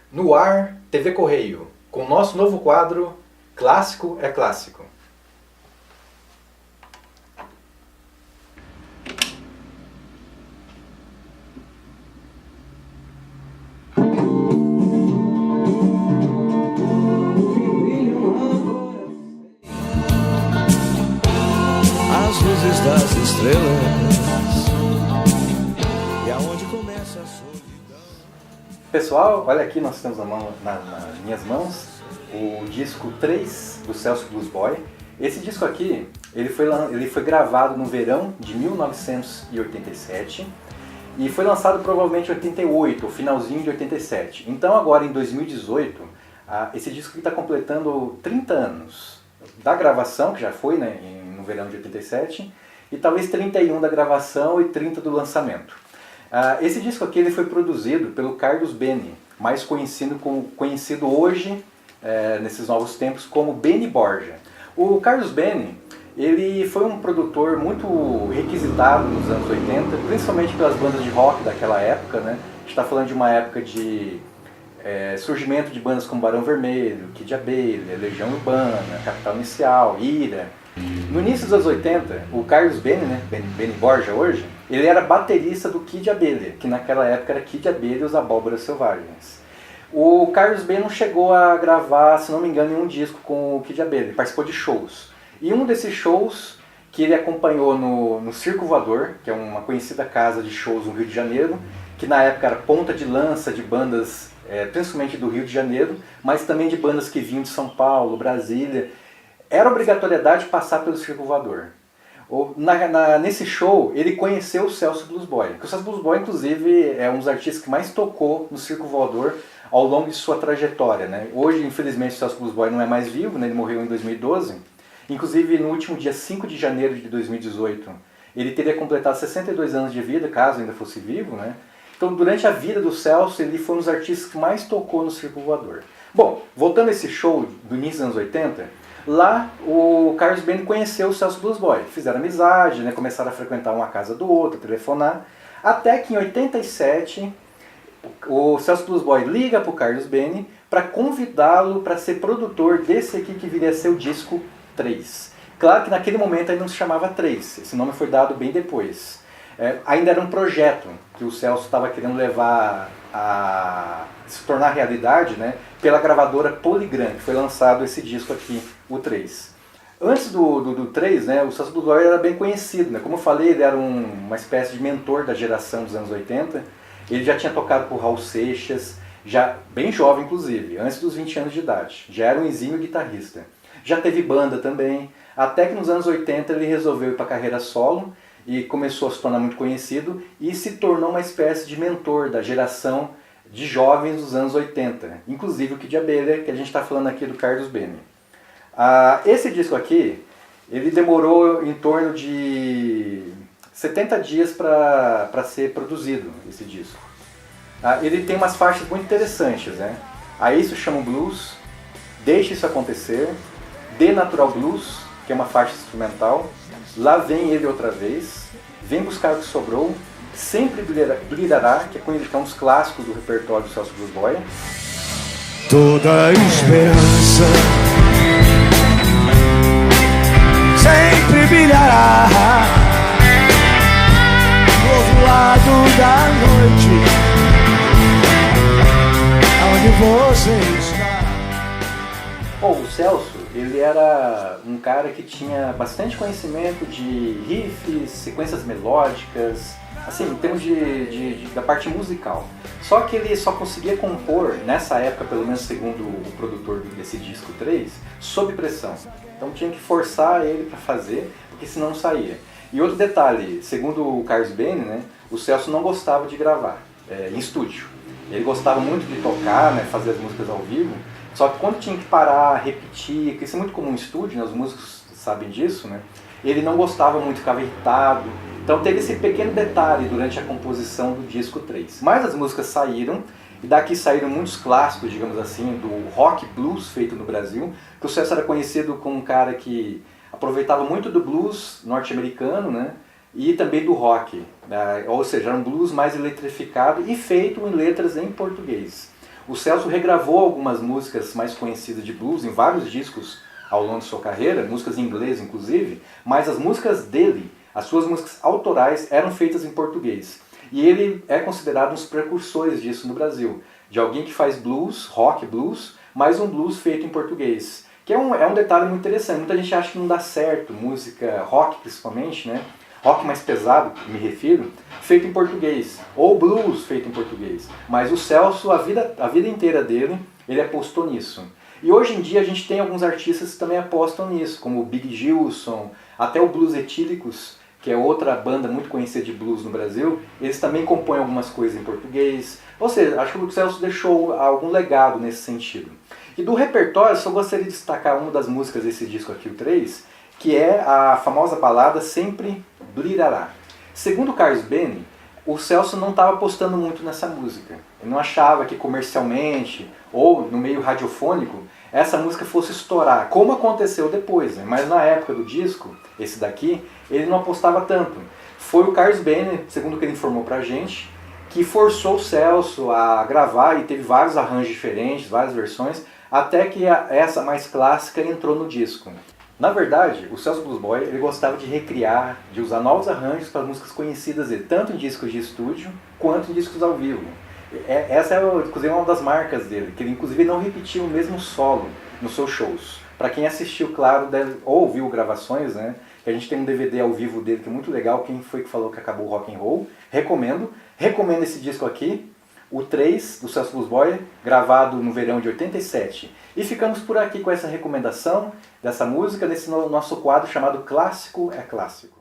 No ar, TV Correio, com o nosso novo quadro Clássico é Clássico. As luzes das estrelas e aonde começa a solidão. Pessoal, olha aqui, nós temos nas minhas mãos o disco 3 do Celso Blues Boy. Esse disco aqui, ele foi gravado no verão de 1987 e foi lançado provavelmente em 88, o finalzinho de 87. Então agora em 2018, esse disco está completando 30 anos da gravação, que já foi, né, no verão de 87, e talvez 31 da gravação e 30 do lançamento. Esse disco aqui ele foi produzido pelo Carlos Beni, mais conhecido hoje, nesses novos tempos, como Beni Borja. O Carlos Beni, ele foi um produtor muito requisitado nos anos 80, principalmente pelas bandas de rock daquela época, né? A gente está falando de uma época de surgimento de bandas como Barão Vermelho, Kid de Abelha, Legião Urbana, Capital Inicial, Ira. No início dos anos 80, o Carlos Beni, né, Beni Borja hoje, ele era baterista do Kid de Abelha, que naquela época era Kid de Abelha e os Abóboras Selvagens. O Carlos Beni não chegou a gravar, se não me engano, nenhum disco com o Kid de Abelha, ele participou de shows. E um desses shows que ele acompanhou no Circo Voador, que é uma conhecida casa de shows no Rio de Janeiro, que na época era ponta de lança de bandas, principalmente do Rio de Janeiro, mas também de bandas que vinham de São Paulo, Brasília. Era obrigatoriedade passar pelo Circo Voador. Nesse show, ele conheceu o Celso Blues Boy. O Celso Blues Boy, inclusive, é um dos artistas que mais tocou no Circo Voador ao longo de sua trajetória, né? Hoje, infelizmente, o Celso Blues Boy não é mais vivo, né? Ele morreu em 2012. Inclusive, no último dia 5 de janeiro de 2018, ele teria completado 62 anos de vida, caso ainda fosse vivo, né? Então, durante a vida do Celso, ele foi um dos artistas que mais tocou no Circo Voador. Bom, voltando a esse show do início dos anos 80, lá o Carlos Beni conheceu o Celso Blues Boy. Fizeram amizade, né? Começaram a frequentar uma casa do outro, telefonar. Até que em 87, o Celso Blues Boy liga para o Carlos Beni para convidá-lo para ser produtor desse aqui que viria a ser o disco 3. Claro que naquele momento ainda não se chamava 3, esse nome foi dado bem depois. Ainda era um projeto que o Celso estava querendo levar a se tornar realidade, né, pela gravadora Polygram, que foi lançado esse disco aqui, o 3. Antes do 3, né, o Celso Blues Boy era bem conhecido, né? Como eu falei, ele era uma espécie de mentor da geração dos anos 80. Ele já tinha tocado com o Raul Seixas, já bem jovem inclusive, antes dos 20 anos de idade. Já era um exímio guitarrista. Já teve banda também, até que nos anos 80 ele resolveu ir para a carreira solo e começou a se tornar muito conhecido e se tornou uma espécie de mentor da geração de jovens dos anos 80, inclusive o Kid de Abelha, que a gente está falando aqui do Carlos Beni. Esse disco aqui, ele demorou em torno de 70 dias para ser produzido, esse disco. Ele tem umas faixas muito interessantes, né? A Isso Chama Blues, Deixe Isso Acontecer, The Natural Blues, que é uma faixa instrumental, Lá Vem Ele Outra Vez, Vem Buscar o Que Sobrou, Sempre Brilhará, que é um dos clássicos do repertório do Celso Blues Boy. Toda esperança sempre brilhará do outro lado da noite, aonde você está. Bom, o Celso, ele era um cara que tinha bastante conhecimento de riffs, sequências melódicas, assim, em termos da parte musical. Só que ele só conseguia compor, nessa época, pelo menos segundo o produtor desse disco 3, sob pressão. Então tinha que forçar ele para fazer, porque senão não saía. E outro detalhe, segundo o Carlos Beni, né, o Celso não gostava de gravar em estúdio. Ele gostava muito de tocar, né, fazer as músicas ao vivo, só que quando tinha que parar, repetir, porque isso é muito comum em estúdio, né, os músicos sabem disso, né, ele não gostava muito, ficava irritado. Então teve esse pequeno detalhe durante a composição do disco 3. Mas as músicas saíram, e daqui saíram muitos clássicos, digamos assim, do rock blues feito no Brasil, que o Celso era conhecido como um cara que aproveitava muito do blues norte-americano, né, e também do rock, ou seja, era um blues mais eletrificado e feito em letras em português. O Celso regravou algumas músicas mais conhecidas de blues em vários discos ao longo de sua carreira, músicas em inglês inclusive, mas as músicas dele, as suas músicas autorais, eram feitas em português. E ele é considerado um dos precursores disso no Brasil, de alguém que faz blues, rock blues, mas um blues feito em português. Que é um detalhe muito interessante, muita gente acha que não dá certo, música rock principalmente, né? Rock mais pesado, me refiro, feito em português, ou blues feito em português. Mas o Celso, a vida inteira dele, ele apostou nisso. E hoje em dia a gente tem alguns artistas que também apostam nisso, como o Big Gilson, até o Blues Etílicos, que é outra banda muito conhecida de blues no Brasil, eles também compõem algumas coisas em português. Ou seja, acho que o Celso deixou algum legado nesse sentido. E do repertório, eu só gostaria de destacar uma das músicas desse disco aqui, o 3, que é a famosa balada Sempre Brilhará. Segundo Carlos Beni, o Celso não estava apostando muito nessa música. Ele não achava que comercialmente, ou no meio radiofônico, essa música fosse estourar, como aconteceu depois, né? Mas na época do disco, esse daqui, ele não apostava tanto. Foi o Carlos Beni, segundo o que ele informou pra gente, que forçou o Celso a gravar e teve vários arranjos diferentes, várias versões, até que essa mais clássica entrou no disco. Na verdade, o Celso Blues Boy ele gostava de recriar, de usar novos arranjos para músicas conhecidas dele, tanto em discos de estúdio quanto em discos ao vivo. Essa é, inclusive, uma das marcas dele, que ele inclusive não repetiu o mesmo solo nos seus shows. Para quem assistiu, claro, ou ouviu gravações, né? Que a gente tem um DVD ao vivo dele que é muito legal. Quem foi que falou que acabou o rock and roll? Recomendo esse disco aqui, o 3 do Celso Blues Boy, gravado no verão de 87. E ficamos por aqui com essa recomendação dessa música, nesse nosso quadro chamado Clássico é Clássico.